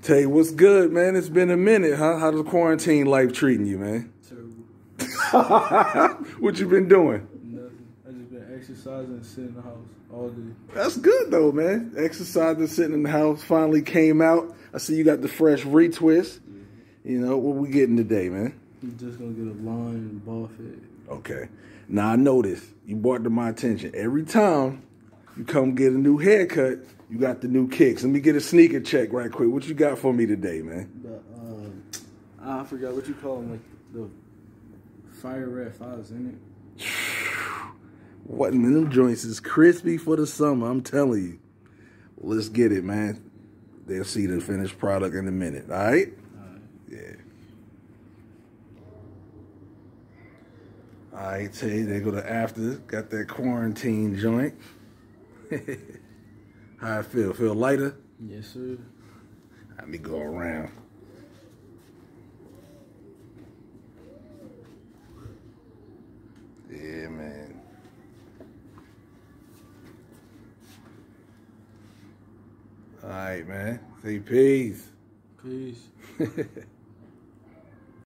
Tay, what's good, man? It's been a minute, huh? How's the quarantine life treating you, man? Terrible. What you been doing? Nothing. I just been exercising and sitting in the house all day. That's good, though, man. Exercising, sitting in the house, finally came out. I see you got the fresh retwist. You know, what we getting today, man? I'm just going to get a line and ball fade. Okay. Now, I noticed, you brought to my attention, every time you come get a new haircut, you got the new kicks. Let me get a sneaker check right quick. What you got for me today, man? I forgot what you call them, like the Fire Red 5s, ain't it? What, man, them joints is crispy for the summer, I'm telling you. Let's get it, man. They'll see the finished product in a minute, all right? Yeah. All right, Tay, they go to after. Got that quarantine joint. How I feel? Feel lighter? Yes, sir. Let me go around. Yeah, man. All right, man. Say peace. Peace.